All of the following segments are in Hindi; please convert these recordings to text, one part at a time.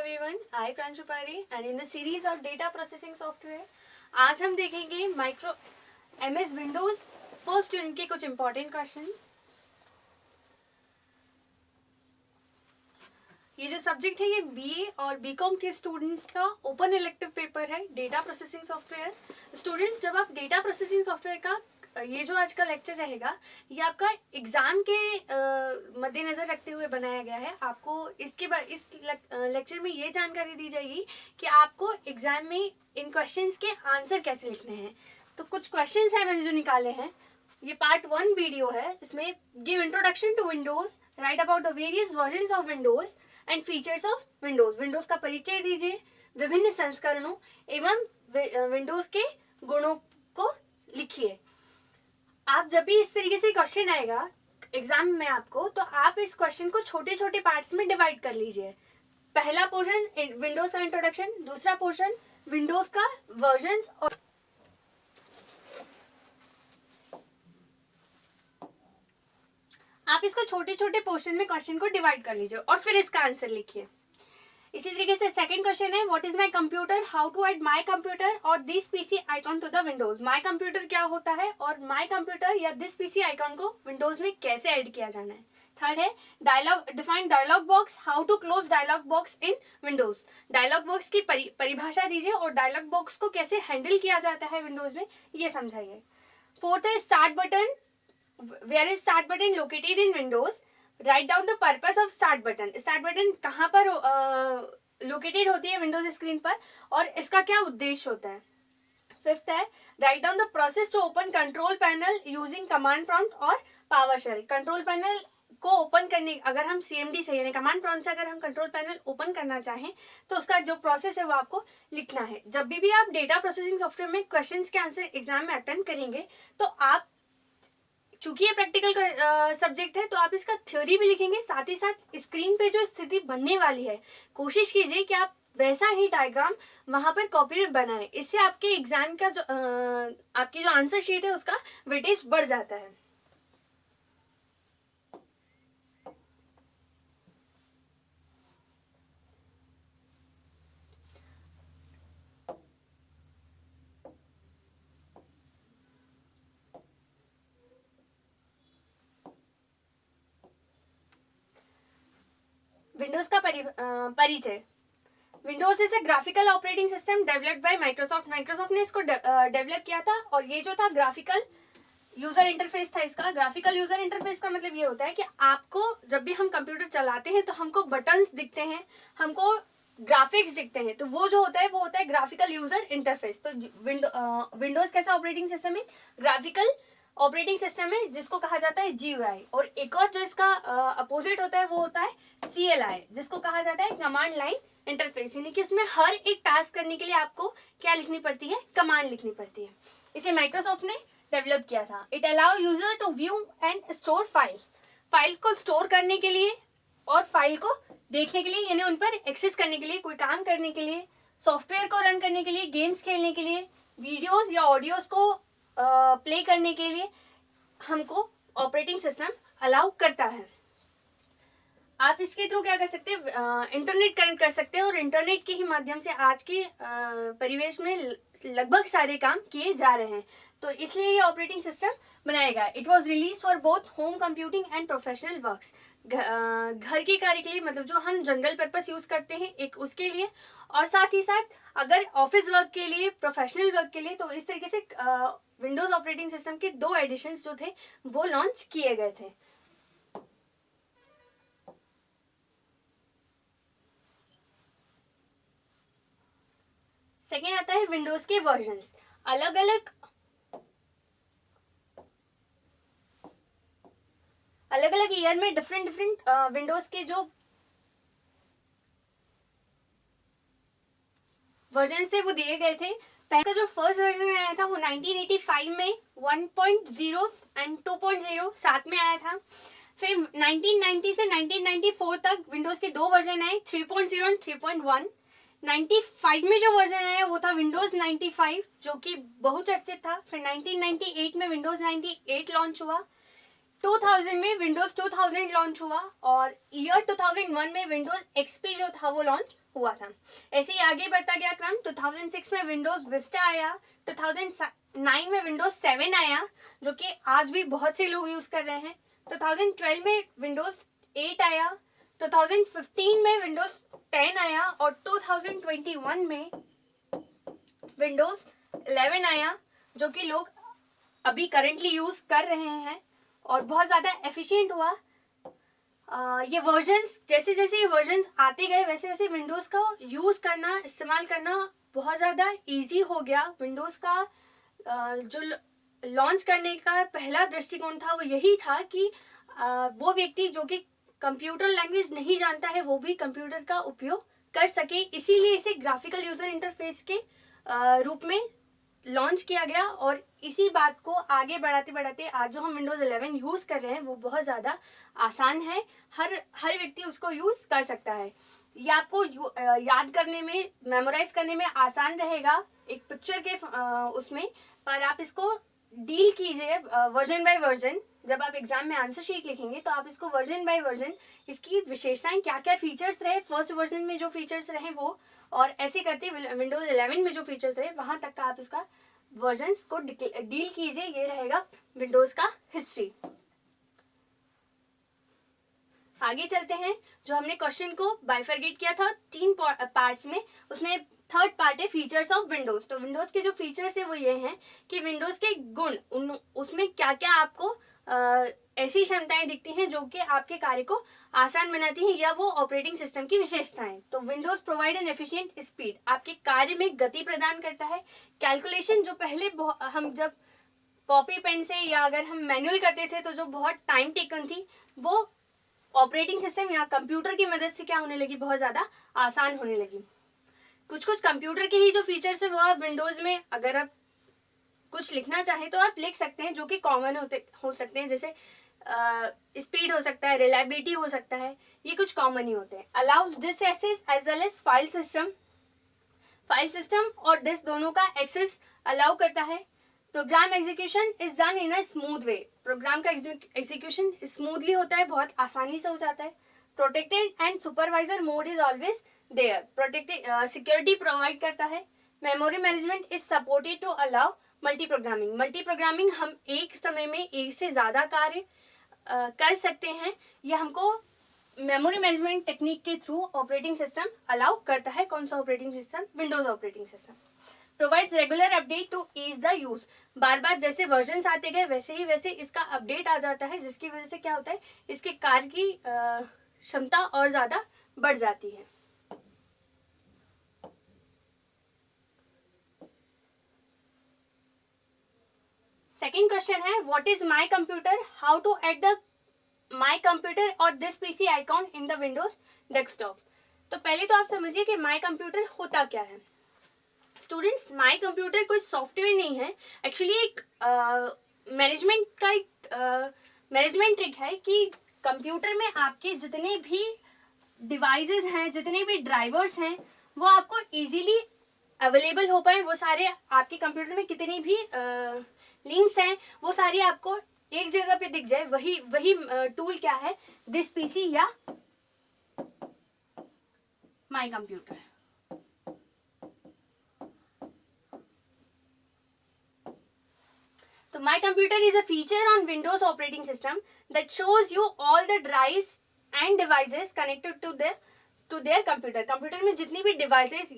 everyone, I Pranshu Pari and in the series of data processing software आज हम देखेंगे micro MS Windows first unit के कुछ इंपॉर्टेंट क्वेश्चंस। ये जो सब्जेक्ट है ये बीए और बीकॉम के स्टूडेंट्स का ओपन इलेक्टिव पेपर है, डेटा प्रोसेसिंग सॉफ्टवेयर। स्टूडेंट्स, जब आप डेटा प्रोसेसिंग सॉफ्टवेयर का ये जो आज का लेक्चर रहेगा ये आपका एग्जाम के मद्देनजर रखते हुए बनाया गया है। आपको इसके बाद इस लेक्चर में ये जानकारी दी जाएगी कि आपको एग्जाम में इन क्वेश्चंस के आंसर कैसे लिखने हैं। तो कुछ क्वेश्चंस हैं मैंने जो निकाले हैं, ये पार्ट 1 वीडियो है। इसमें give introduction to Windows, write about the various versions of Windows and features of Windows. Windows का परिचय दीजिए, विभिन्न संस्करणों एवं विंडोज के गुणों को लिखिए। आप जब भी इस तरीके से क्वेश्चन आएगा एग्जाम में आपको, तो आप इस क्वेश्चन को छोटे छोटे पार्ट्स में डिवाइड कर लीजिए। पहला पोर्शन विंडोज का इंट्रोडक्शन, दूसरा पोर्शन विंडोज का वर्जन्स, और आप इसको छोटे छोटे पोर्शन में क्वेश्चन को डिवाइड कर लीजिए और फिर इसका आंसर लिखिए। इसी तरीके से सेकंड क्वेश्चन है what is my computer, how to add my computer और this PC icon to the Windows. My computer क्या होता है और माय कंप्यूटर या दिस पीसी आइकॉन को विंडोज में कैसे ऐड किया जाना है। थर्ड है dialog, define dialog box, how to close dialog box in Windows. Dialog box की परिभाषा दीजिए और डायलॉग बॉक्स को कैसे हैंडल किया जाता है विंडोज में, ये समझाइए। फोर्थ है start button, where is start button located in Windows, write down the purpose of start button. Start button कहाँ पर लोकेटेड होती है विंडोज स्क्रीन पर और इसका क्या उद्देश्य होता है। फिफ्थ है write down the process to open control panel using command prompt और पावर शेल। कंट्रोल पैनल को ओपन करने, अगर हम CMD से यानी कमांड प्रॉम्प्ट से अगर हम कंट्रोल पैनल ओपन करना चाहें तो उसका जो प्रोसेस है वो आपको लिखना है। जब भी आप डेटा प्रोसेसिंग सॉफ्टवेयर में क्वेश्चंस के आंसर एग्जाम में अटेंड करेंगे तो आप, चूंकि ये प्रैक्टिकल सब्जेक्ट है तो आप इसका थ्योरी भी लिखेंगे, साथ ही साथ स्क्रीन पे जो स्थिति बनने वाली है कोशिश कीजिए कि आप वैसा ही डायग्राम वहां पर कॉपी में बनाएं। इससे आपके एग्जाम का जो आपकी जो आंसर शीट है उसका वेटेज बढ़ जाता है। विंडोज का परिचय। Windows is a graphical operating system developed by Microsoft. Microsoft ने इसको डेवलप किया था और ये जो था ग्राफिकल यूजर इंटरफेस था। इसका ग्राफिकल यूजर इंटरफेस का मतलब ये होता है कि आपको जब भी हम कंप्यूटर चलाते हैं तो हमको बटन्स दिखते हैं, हमको ग्राफिक्स दिखते हैं, तो वो जो होता है वो होता है ग्राफिकल यूजर इंटरफेस। तो विंडोज कैसा ऑपरेटिंग सिस्टम है, ग्राफिकल ऑपरेटिंग सिस्टम है जिसको कहा जाता है GUI। और एक और जो इसका अपोजिट होता है वो होता है CLI, जिसको कहा जाता है कमांड लाइन इंटरफेस। यानी कि उसमें हर एक टास्क करने के लिए आपको क्या लिखनी पड़ती है, कमांड लिखनी पड़ती है। इसे माइक्रोसॉफ्ट ने डेवलप किया था। It allow user to view and store files. Files को स्टोर करने के लिए और फाइल को देखने के लिए, यानी उन पर एक्सेस करने के लिए, कोई काम करने के लिए, सॉफ्टवेयर को रन करने के लिए, गेम्स खेलने के लिए, वीडियोस या ऑडियोज को प्ले करने के लिए हमको ऑपरेटिंग सिस्टम अलाउ करता है। आप इसके थ्रू क्या कर सकते हैं, इंटरनेट कनेक्ट कर सकते हैं और इंटरनेट के ही माध्यम से आज के परिवेश में लगभग सारे काम किए जा रहे हैं। तो इसलिए ये ऑपरेटिंग सिस्टम बनाया गया। It was release for both home computing and professional works. घर के कार्य के लिए, मतलब जो हम जनरल पर्पस यूज करते हैं एक उसके लिए, और साथ ही साथ अगर ऑफिस वर्क के लिए, प्रोफेशनल वर्क के लिए, तो इस तरीके से विंडोज ऑपरेटिंग सिस्टम के 2 एडिशंस जो थे वो लॉन्च किए गए थे। सेकेंड आता है विंडोज के वर्जन्स। अलग अलग ईयर में डिफरेंट विंडोज के जो वर्जन थे वो दिए गए थे। पहले जो फर्स्ट वर्जन आया था वो 1985 में 1.0 एंड 2.0 साथ में आया था। फिर 1990 से 1994 तक विंडोज के 2 वर्जन आए, 3.0 एंड 3.1। 95 में जो वर्जन आया वो था विंडोज 95 जो कि बहुचर्चित था। फिर 1998 में विंडोज 98 लॉन्च हुआ। 2000 में विंडोज 2000 लॉन्च हुआ और ईयर 2001 में विंडोज XP जो था वो लॉन्च हुआ था। ऐसे ही आगे बढ़ता गया क्रम। 2006 में विंडोज विस्टा आया, 2009 में विंडोज 7 आया जो कि आज भी बहुत से लोग यूज कर रहे हैं। 2012 में विंडोज 8 आया, 2015 में विंडोज 10 आया और 2021 में विंडोज 11 आया जो कि लोग अभी करंटली यूज कर रहे हैं और बहुत ज्यादा एफिशिएंट हुआ। ये वर्जन्स जैसे जैसे ये वर्जन्स आते गए वैसे वैसे विंडोज का यूज करना, इस्तेमाल करना बहुत ज्यादा इजी हो गया। विंडोज का जो लॉन्च करने का पहला दृष्टिकोण था वो यही था कि वो व्यक्ति जो कि कंप्यूटर लैंग्वेज नहीं जानता है वो भी कंप्यूटर का उपयोग कर सके, इसीलिए इसे ग्राफिकल यूजर इंटरफेस के रूप में लॉन्च किया गया। और इसी बात को आगे बढ़ाते बढ़ाते आज जो हम विंडोज 11 यूज कर रहे हैं वो बहुत ज्यादा आसान है, हर व्यक्ति उसको यूज कर सकता है। ये आपको याद करने में, मेमोराइज करने में आसान रहेगा एक पिक्चर के उसमें, पर आप इसको डील कीजिए वर्जन बाय वर्जन। जब आप एग्जाम में आंसर शीट लिखेंगे तो आप इसको वर्जन बाय वर्जन, इसकी विशेषताएं क्या क्या फीचर्स रहे फर्स्ट वर्जन में, जो फीचर्स रहे वो, और ऐसे करते विंडोज 11 में जो फीचर्स रहे वहां तक का आप इसका वर्जन्स को डील कीजिए। ये रहेगा विंडोज का हिस्ट्री। आगे चलते हैं। जो हमने क्वेश्चन को बाइफरगेट किया था 3 पार्ट्स में, उसमें थर्ड पार्ट है फीचर्स ऑफ विंडोज। तो विंडोज के जो फीचर्स है वो ये हैं कि विंडोज के गुण, उसमें क्या क्या आपको ऐसी क्षमताएं दिखती हैं जो कि आपके कार्य को आसान बनाती हैं, या वो ऑपरेटिंग सिस्टम की विशेषताएं। तो Windows provide an efficient speed, आपके कार्य में गति प्रदान करता है। कैलकुलेशन, जो पहले हम जब कॉपी पेन से या अगर हम मैनुअल करते थे तो जो बहुत टाइम टेकन थी, वो ऑपरेटिंग सिस्टम या कंप्यूटर की मदद से क्या होने लगी, बहुत ज्यादा आसान होने लगी। कुछ कुछ कंप्यूटर के ही जो फीचर्स है वो आप विंडोज में अगर आप कुछ लिखना चाहे तो आप लिख सकते हैं, जो कि कॉमन हो सकते हैं, जैसे स्पीड हो सकता है, रिलायबिलिटी हो सकता है, ये कुछ कॉमन ही होते हैं। Allows disk access as well as file system और डिस्क दोनों का एक्सेस अलाउ करता है। Program execution is done in a smooth way, program का एग्जीक्यूशन स्मूथली होता है, बहुत आसानी से हो जाता है। Protected and supervisor mode is always there, protected security provide करता है। Memory management is supported to allow multi programming, हम एक समय में एक से ज्यादा कार्य कर सकते हैं। यह हमको मेमोरी मैनेजमेंट टेक्निक के थ्रू ऑपरेटिंग सिस्टम अलाउ करता है। कौन सा operating system? Windows operating system. Provides regular update to ease the use, बार बार जैसे वर्जन आते गए वैसे इसका अपडेट आ जाता है, जिसकी वजह से क्या होता है, इसके कार्य की क्षमता और ज्यादा बढ़ जाती है। सेकेंड क्वेश्चन है what is my computer, how to add the my computer और this PC icon in the Windows desktop. तो पहले तो आप समझिए कि माई कंप्यूटर होता क्या है। स्टूडेंट्स, माई कंप्यूटर कोई सॉफ्टवेयर नहीं है, एक्चुअली एक मैनेजमेंट का एक मैनेजमेंट ट्रिक है कि कंप्यूटर में आपके जितने भी डिवाइसेस हैं, जितने भी ड्राइवर्स हैं, वो आपको इजीली अवेलेबल हो पाए, वो सारे आपके कंप्यूटर में कितनी भी लिंक्स हैं वो सारी आपको एक जगह पे दिख जाए। वही टूल क्या है, दिस पीसी या माई कंप्यूटर। तो my computer is a feature on Windows operating system that shows you all the drives and devices connected to their computer. Computer में जितनी भी डिवाइसेस,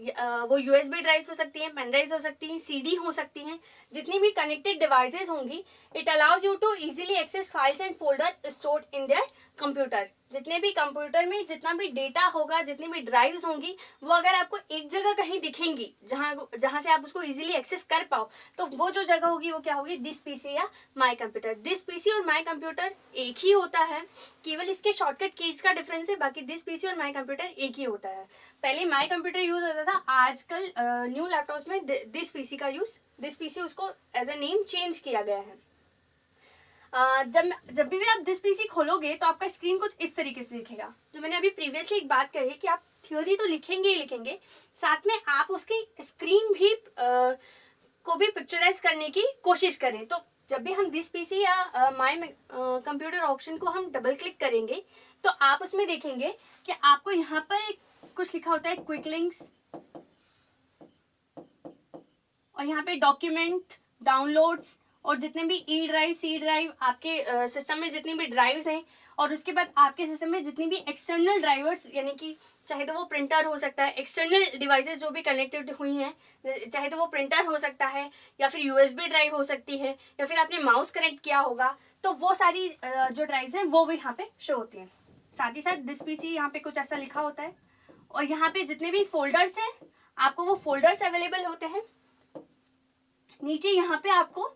वो यूएसबी ड्राइव्स हो सकती हैं, पेन ड्राइव्स हो सकती हैं, सीडी हो सकती हैं, जितनी भी कनेक्टेड डिवाइसेस होंगी, it allows you to easily access files and folder stored in their computer. जितने भी कंप्यूटर में जितना भी डेटा होगा, जितनी भी ड्राइव्स होंगी, वो अगर आपको एक जगह कहीं दिखेंगी जहां से आप उसको इजीली एक्सेस कर पाओ, तो वो जो जगह होगी वो क्या होगी, दिस पीसी या माई कंप्यूटर। दिस पीसी और माई कंप्यूटर एक ही होता है, केवल इसके शॉर्टकट कीज का डिफरेंस है, बाकी दिस पीसी और माई कंप्यूटर एक ही होता है। पहले माई कंप्यूटर यूज होता था, आजकल न्यू लैपटॉप्स में दिस पीसी का यूज, दिस पीसी उसको एज अ नेम चेंज किया गया है। जब भी आप दिस पीसी खोलोगे तो आपका स्क्रीन कुछ इस तरीके से दिखेगा। जो मैंने अभी प्रीवियसली एक बात कही कि आप थ्योरी तो लिखेंगे ही लिखेंगे, साथ में आप उसकी स्क्रीन भी को भी पिक्चराइज करने की कोशिश करें। तो जब भी हम दिस पीसी या माई कंप्यूटर ऑप्शन को हम डबल क्लिक करेंगे तो आप उसमें देखेंगे कि आपको यहाँ पर एक कुछ लिखा होता है क्विक लिंक्स, और यहाँ पे डॉक्यूमेंट, डाउनलोड्स, और जितने भी ई ड्राइव, सी ड्राइव, आपके सिस्टम में जितनी भी ड्राइव्स हैं, और उसके बाद आपके सिस्टम में जितनी भी एक्सटर्नल ड्राइवर्स, यानी कि चाहे तो वो प्रिंटर हो सकता है, एक्सटर्नल डिवाइसेस जो भी कनेक्टेड हुई हैं, चाहे तो वो प्रिंटर हो सकता है या फिर यूएसबी ड्राइव हो सकती है, या फिर आपने माउस कनेक्ट किया होगा, तो वो सारी जो ड्राइव्स हैं वो भी यहाँ पे शो होती हैं। साथ ही साथ दिस पीसी यहाँ पे कुछ ऐसा लिखा होता है, और यहाँ पे जितने भी फोल्डर्स हैं आपको वो फोल्डर्स अवेलेबल होते हैं। नीचे यहाँ पे आपको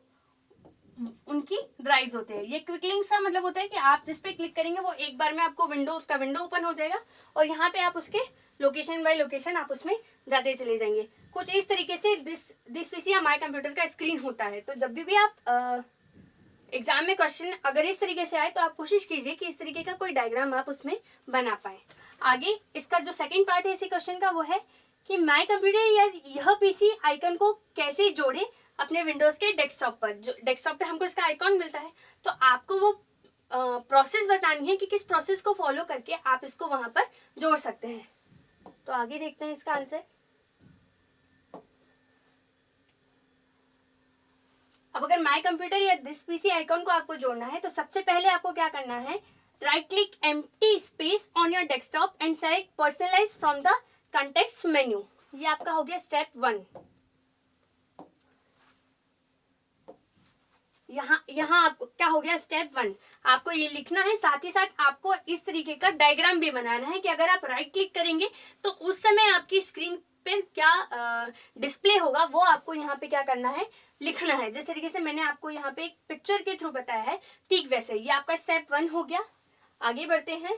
उनकी ड्राइव्स होते हैं। ये क्विक लिंक्स का मतलब होता है कि आप जिस पे क्लिक करेंगे वो एक बार में आपको उसका विंडो ओपन हो जाएगा, और यहाँ पे आप उसके लोकेशन बाय लोकेशन आप उसमें जाते चले जाएंगे। कुछ इस तरीके से दिस पीसी या माई कंप्यूटर का स्क्रीन होता है। तो जब भी आप एग्जाम में क्वेश्चन अगर इस तरीके से आए तो आप कोशिश कीजिए कि इस तरीके का कोई डायग्राम आप उसमें बना पाए। आगे इसका जो सेकंड पार्ट है इसी क्वेश्चन का वो है कि माई कंप्यूटर या यह पीसी आइकन को कैसे जोड़े अपने विंडोज के डेस्कटॉप पर। जो डेस्कटॉप पे हमको इसका आइकॉन मिलता है, तो आपको वो प्रोसेस बतानी है कि किस प्रोसेस को फॉलो करके आप इसको वहां पर जोड़ सकते हैं। तो आगे देखते हैं इसका आंसर। अब अगर माई कंप्यूटर या दिस पीसी आइकॉन को आपको जोड़ना है तो सबसे पहले आपको क्या करना है, right click empty space on your desktop and select personalise from the context menu. ये आपका हो गया स्टेप 1। यहाँ आपको क्या हो गया, स्टेप 1 आपको ये लिखना है। साथ ही साथ आपको इस तरीके का डायग्राम भी बनाना है कि अगर आप राइट क्लिक करेंगे तो उस समय आपकी स्क्रीन पे क्या डिस्प्ले होगा वो आपको यहाँ पे क्या करना है, लिखना है। जिस तरीके से मैंने आपको यहाँ पे एक पिक्चर के थ्रू बताया है, ठीक वैसे ये आपका स्टेप 1 हो गया। आगे बढ़ते हैं।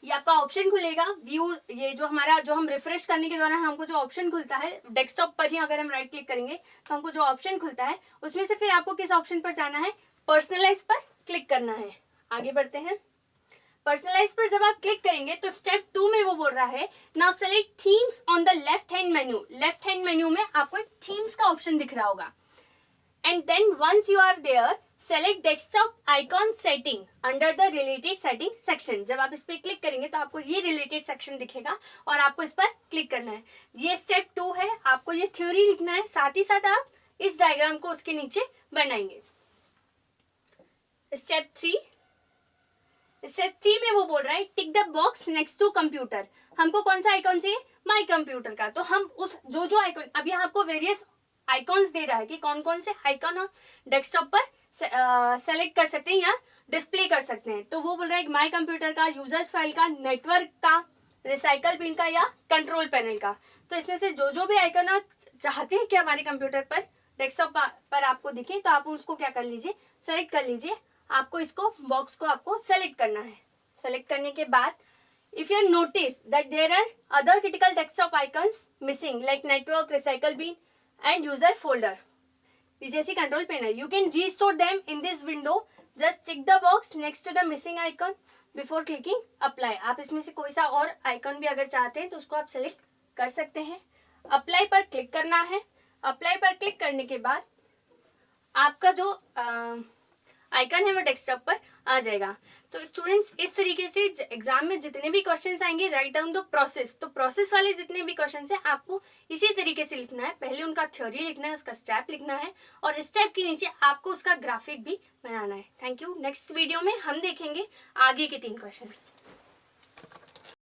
ये आपका ऑप्शन खुलेगा व्यू, ये जो हम रिफ्रेश करने के दौरान हमको जो ऑप्शन खुलता है डेस्कटॉप पर ही अगर हम राइट क्लिक करेंगे तो हमको जो ऑप्शन खुलता है उसमें से फिर आपको किस ऑप्शन पर जाना है, पर्सनलाइज पर क्लिक करना है। आगे बढ़ते हैं। पर्सनलाइज पर जब आप क्लिक करेंगे तो स्टेप 2 में वो बोल रहा है now select themes on the left hand menu. Left hand menu में आपको एक थीम्स का ऑप्शन दिख रहा होगा, and then once you are there select desktop icon setting under the related setting section. जब आप इस पर क्लिक करेंगे तो आपको ये रिलेटेड सेक्शन दिखेगा और आपको इस पर क्लिक करना है। ये स्टेप 2 है, आपको ये थ्योरी लिखना है, साथ ही साथ आप इस डायग्राम को उसके नीचे बनाएंगे। स्टेप 3 में वो बोल रहा है tick the box next to computer. हमको कौन सा आइकॉन चाहिए, माई कंप्यूटर का। तो हम उस जो आइकॉन, अब यहाँ आपको वेरियस आइकॉन्स दे रहा है कि कौन कौन से आइकॉन आप डेस्कटॉप पर सेलेक्ट कर सकते हैं या डिस्प्ले कर सकते हैं। तो वो बोल रहा है माई कंप्यूटर का, यूजर्स फाइल का, नेटवर्क का, रिसाइकल बिन का या कंट्रोल पैनल का। तो इसमें से जो भी आइकन आप चाहते हैं कि हमारे कंप्यूटर पर डेस्कटॉप पर आपको दिखे तो आप उसको क्या कर लीजिए, सेलेक्ट कर लीजिए। आपको इसको बॉक्स को आपको सेलेक्ट करना है। सेलेक्ट करने के बाद if you notice that there are other critical desktop icons missing like network, recycle bin and user folder, जैसे control panel, you can restore them in this window. Just tick the box next to the missing icon before clicking apply. आप इसमें से कोई सा और आइकन भी अगर चाहते हैं तो उसको आप सेलेक्ट कर सकते हैं। अप्लाई पर क्लिक करना है। अप्लाई पर क्लिक करने के बाद आपका जो आइकन है वो डेस्कटॉप पर आ जाएगा। तो स्टूडेंट्स इस तरीके से एग्जाम में जितने भी क्वेश्चंस आएंगे राइट डाउन द प्रोसेस। तो प्रोसेस वाले जितने भी क्वेश्चंस हैं आपको इसी तरीके से लिखना है। पहले उनका थ्योरी लिखना है, उसका स्टेप लिखना है और स्टेप के नीचे आपको उसका ग्राफिक भी बनाना है। Thank you. नेक्स्ट वीडियो में हम देखेंगे आगे के 3 क्वेश्चंस।